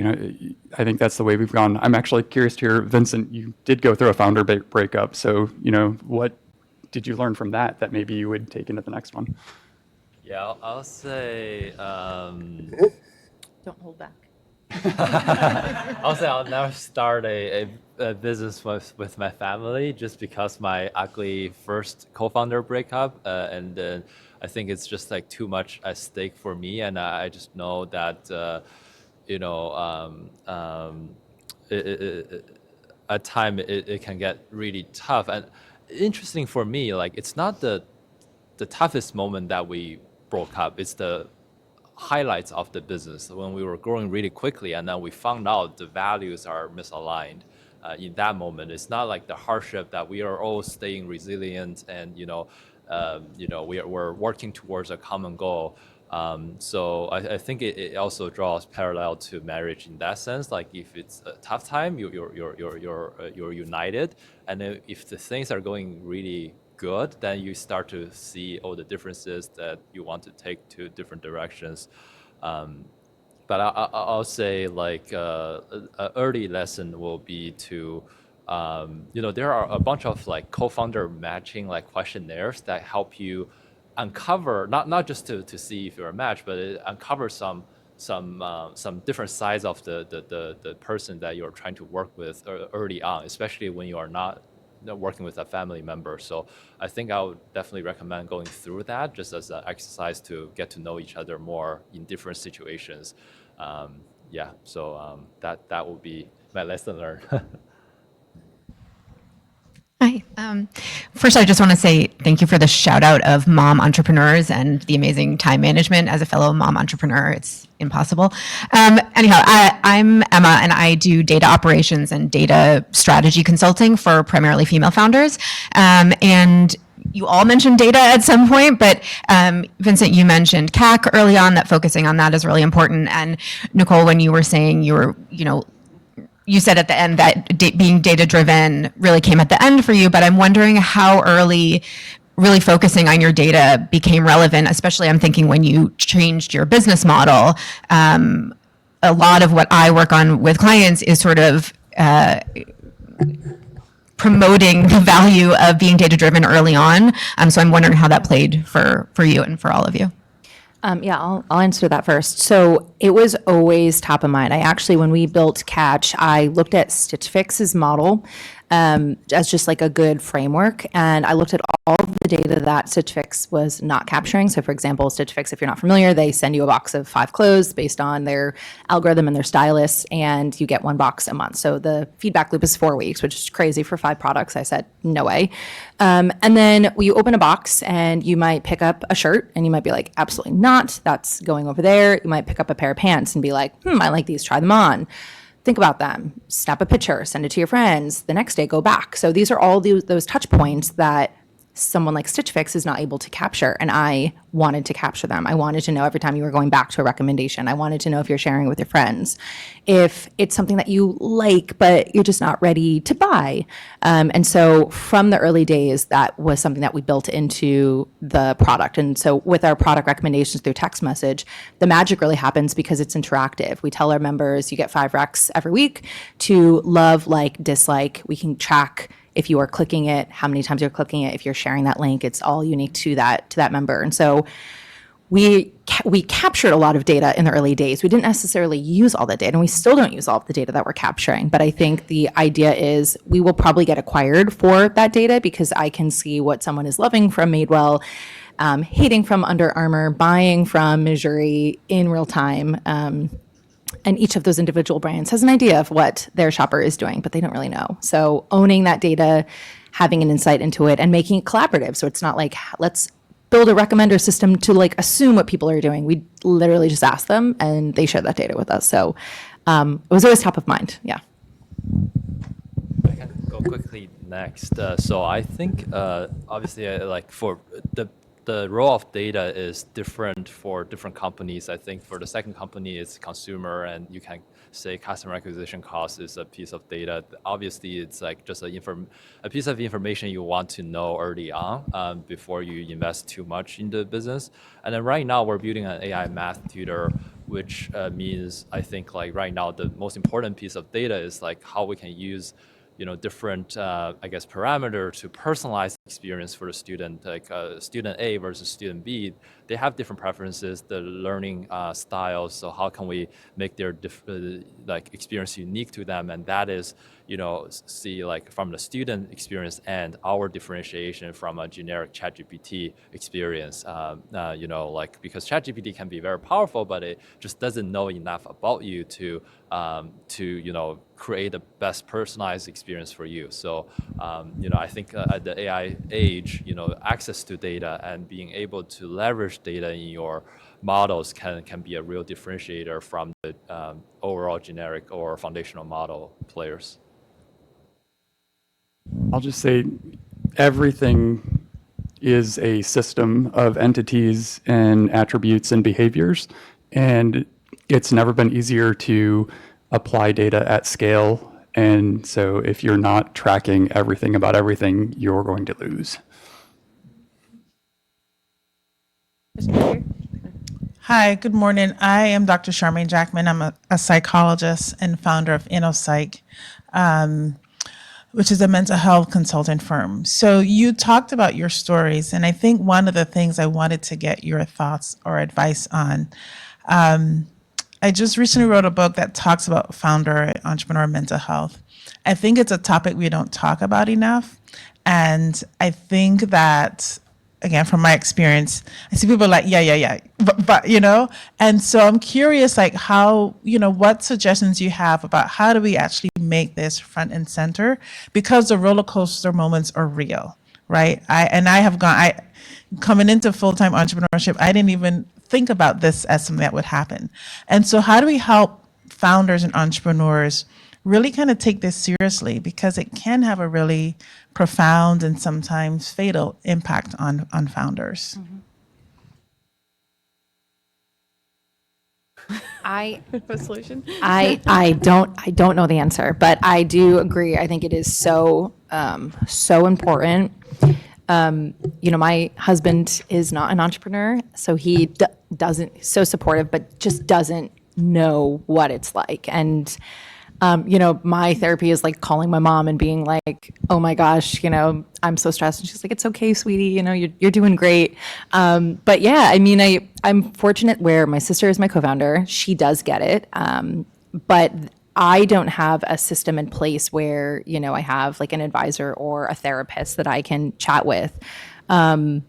I think that's the way we've gone. I'm actually curious to hear, Vincent, you did go through a founder breakup. So, what did you learn from that maybe you would take into the next one? Yeah, I'll say. Don't hold back. I'll say I'll never start a business with my family just because my ugly first co-founder breakup, and then I think it's just like too much at stake for me, and I just know that at time it can get really tough. And interesting for me, like it's not the toughest moment that we broke up. It's the highlights of the business when we were growing really quickly, and then we found out the values are misaligned. In that moment, it's not like the hardship that we are all staying resilient and we're working towards a common goal. So I think it also draws parallel to marriage in that sense. Like if it's a tough time, you're united, and then if the things are going really good, then you start to see all the differences that you want to take to different directions. But I'll say like an early lesson will be to, there are a bunch of like co-founder matching like questionnaires that help you uncover, not just to see if you're a match, but it uncovers some different sides of the person that you're trying to work with early on, especially when you are not working with a family member. So I think I would definitely recommend going through that just as an exercise to get to know each other more in different situations. So that will be my lesson learned. Hi. First, I just want to say thank you for the shout out of mom entrepreneurs and the amazing time management. As a fellow mom entrepreneur, it's impossible. Anyhow, I'm Emma, and I do data operations and data strategy consulting for primarily female founders. And you all mentioned data at some point, but Vincent, you mentioned CAC early on, that focusing on that is really important. And Nicole, when you were saying you were, you said at the end that being data driven really came at the end for you, but I'm wondering how early really focusing on your data became relevant, especially I'm thinking when you changed your business model. A lot of what I work on with clients is sort of promoting the value of being data driven early on. So I'm wondering how that played for you and for all of you. Yeah, I'll answer that first. So it was always top of mind. I actually, when we built Catch, I looked at Stitch Fix's model as just like a good framework. And I looked at all of the data that Stitch Fix was not capturing. So for example, Stitch Fix, if you're not familiar, they send you a box of 5 clothes based on their algorithm and their stylists, and you get 1 box a month. So the feedback loop is 4 weeks, which is crazy for 5 products. I said, no way. And then you open a box and you might pick up a shirt and you might be like, absolutely not, that's going over there. You might pick up a pair of pants and be like, I like these, try them on. Think about them, snap a picture, send it to your friends, the next day go back. So these are all those touch points that someone like Stitch Fix is not able to capture, and I wanted to capture them. I wanted to know every time you were going back to a recommendation. I wanted to know if you're sharing it with your friends, if it's something that you like but you're just not ready to buy. And so from the early days, that was something that we built into the product. And so with our product recommendations through text message, the magic really happens because it's interactive. We tell our members you get 5 recs every week to love, like, dislike. We can track if you are clicking it, how many times you're clicking it, if you're sharing that link. It's all unique to that member. And so we captured a lot of data in the early days. We didn't necessarily use all the data, and we still don't use all of the data that we're capturing. But I think the idea is we will probably get acquired for that data because I can see what someone is loving from Madewell, hating from Under Armour, buying from Missouri in real time. And each of those individual brands has an idea of what their shopper is doing, but they don't really know. So owning that data, having an insight into it, and making it collaborative. So it's not like, let's build a recommender system to like assume what people are doing. We literally just ask them and they share that data with us. So it was always top of mind. Yeah. I can go quickly next. So I think obviously like for the role of data is different for different companies. I think for the second company, it's consumer, and you can say customer acquisition cost is a piece of data. Obviously, it's like just a piece of information you want to know early on before you invest too much in the business. And then right now, we're building an AI math tutor, which means I think like right now, the most important piece of data is like how we can use different, I guess, parameter to personalize the experience for the student, like student A versus student B. They have different preferences, the learning styles. So how can we make their like experience unique to them? And that is, see like from the student experience and our differentiation from a generic ChatGPT experience. Like because ChatGPT can be very powerful, but it just doesn't know enough about you to create the best personalized experience for you. So, I think at the AI age, access to data and being able to leverage data in your models can be a real differentiator from the overall generic or foundational model players. I'll just say everything is a system of entities and attributes and behaviors, and it's never been easier to apply data at scale. And so if you're not tracking everything about everything, you're going to lose. Hi, good morning. I am Dr. Charmaine Jackman. I'm a psychologist and founder of InnoPsych, which is a mental health consulting firm. So you talked about your stories, and I think one of the things I wanted to get your thoughts or advice on, I just recently wrote a book that talks about founder entrepreneur mental health. I think it's a topic we don't talk about enough. And I think that again, from my experience, I see people like, yeah, but, and so I'm curious, like how, what suggestions you have about how do we actually make this front and center, because the roller coaster moments are real, right? Coming into full-time entrepreneurship, I didn't even think about this as something that would happen. And so how do we help founders and entrepreneurs really kind of take this seriously, because it can have a really profound and sometimes fatal impact on founders. I don't know the answer, but I do agree. I think it is so important. My husband is not an entrepreneur, so he doesn't, so supportive, but just doesn't know what it's like. And my therapy is like calling my mom and being like, oh my gosh, I'm so stressed. And she's like, it's okay, sweetie, you're doing great. But yeah, I'm fortunate where my sister is my co-founder. She does get it. But I don't have a system in place where, I have like an advisor or a therapist that I can chat with. I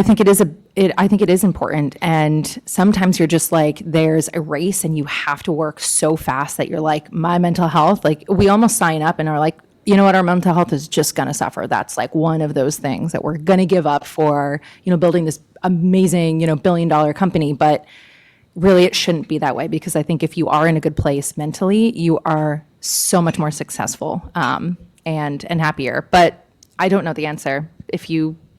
think it is I think it is important. And sometimes you're just like, there's a race and you have to work so fast that you're like, my mental health, like we almost sign up and are like, you know what, our mental health is just going to suffer. That's like one of those things that we're going to give up for, building this amazing, billion-dollar company. But really it shouldn't be that way, because I think if you are in a good place mentally, you are so much more successful and happier. But I don't know the answer.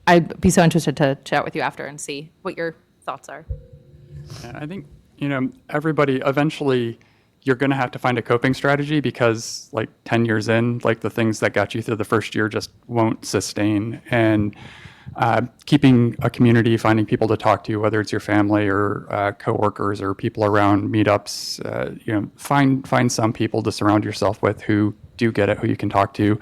I'd be so interested to chat with you after and see what your thoughts are. And I think, everybody eventually you're going to have to find a coping strategy, because like 10 years in, like the things that got you through the first year just won't sustain. And keeping a community, finding people to talk to, whether it's your family or coworkers or people around meetups, find some people to surround yourself with who do get it, who you can talk to.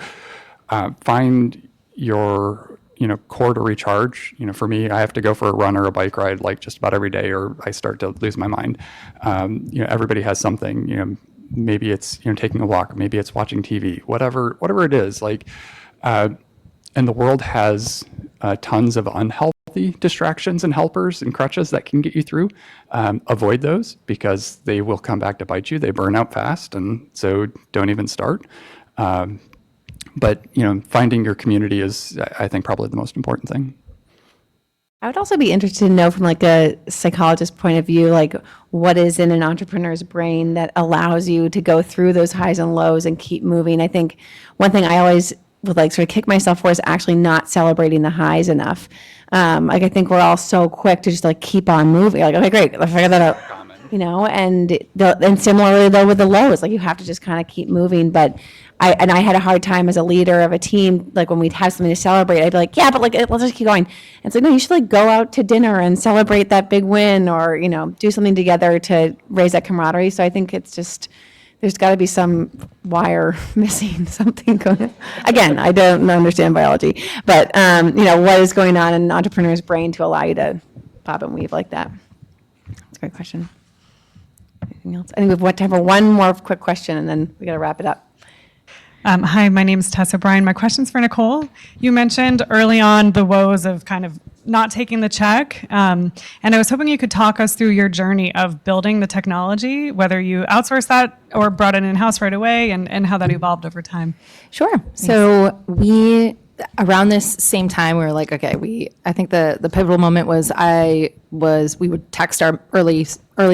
Find your core to recharge. For me, I have to go for a run or a bike ride like just about every day, or I start to lose my mind. Everybody has something. Maybe it's taking a walk, maybe it's watching TV, whatever it is. And the world has tons of unhealthy distractions and helpers and crutches that can get you through. Avoid those, because they will come back to bite you. They burn out fast, and so don't even start. But finding your community is, I think, probably the most important thing. I would also be interested to know from like a psychologist point of view, like what is in an entrepreneur's brain that allows you to go through those highs and lows and keep moving. I think one thing I always would like sort of kick myself for is actually not celebrating the highs enough. I think we're all so quick to just like keep on moving. Like, okay, great, let's figure that out. And similarly though with the lows, like you have to just kind of keep moving. But I had a hard time as a leader of a team, like when we'd have something to celebrate, I'd be like, yeah, but like let's just keep going. And so no, you should like go out to dinner and celebrate that big win, or do something together to raise that camaraderie. So I think it's just, there's got to be some wire missing, something going on. Again, I don't understand biology, but what is going on in an entrepreneur's brain to allow you to bob and weave like that? That's a great question. Anything else? I think we have time for one more quick question, and then we got to wrap it up. Hi, my name is Tessa Bryan. My question's for Nicole. You mentioned early on the woes of kind of not taking the check. And I was hoping you could talk us through your journey of building the technology, whether you outsourced that or brought it in-house right away, and how that evolved over time. Sure. So around this same time, we were like, okay, I think the pivotal moment was we would text our early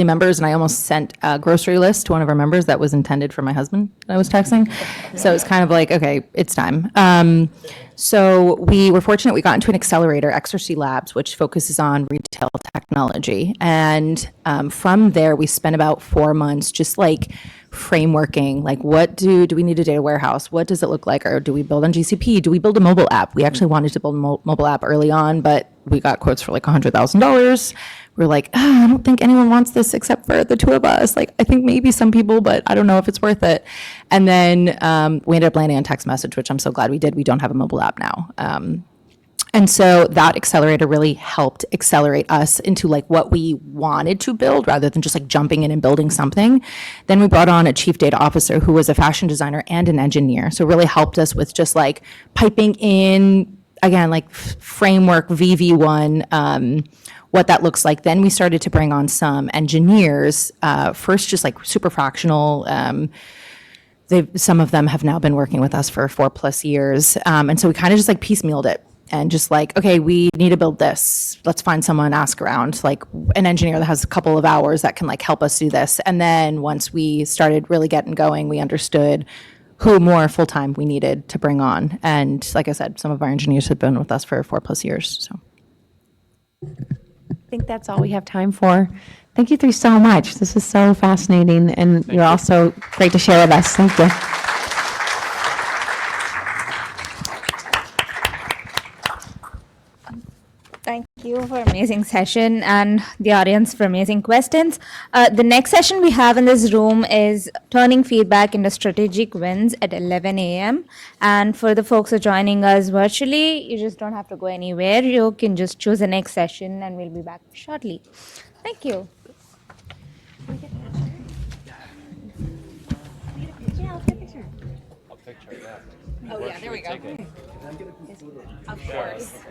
members, and I almost sent a grocery list to one of our members that was intended for my husband that I was texting. So it's kind of like, okay, it's time. So we were fortunate, we got into an accelerator, XRC Labs, which focuses on retail technology. And from there, we spent about 4 months just like frameworking, like what do we need a data warehouse? What does it look like? Or do we build on GCP? Do we build a mobile app? We actually wanted to build a mobile app early on, but we got quotes for like $100,000. We're like, I don't think anyone wants this except for the two of us. Like, I think maybe some people, but I don't know if it's worth it. And then we ended up landing on text message, which I'm so glad we did. We don't have a mobile app now. And so that accelerator really helped accelerate us into like what we wanted to build rather than just like jumping in and building something. Then we brought on a chief data officer who was a fashion designer and an engineer. So really helped us with just like piping in again, like framework VV1, what that looks like. Then we started to bring on some engineers, first just like super fractional. Some of them have now been working with us for 4+ years. And so we kind of just like piecemealed it and just like, okay, we need to build this. Let's find someone, ask around, like an engineer that has a couple of hours that can like help us do this. And then once we started really getting going, we understood who more full-time we needed to bring on. And like I said, some of our engineers have been with us for 4+ years, so. I think that's all we have time for. Thank you three so much. This is so fascinating, and you're also great to share with us. Thank you. Thank you for amazing session and the audience for amazing questions. The next session we have in this room is turning feedback into strategic wins at 11 a.m. And for the folks who are joining us virtually, you just don't have to go anywhere. You can just choose the next session and we'll be back shortly. Thank you. Oh yeah, there we go. Of course.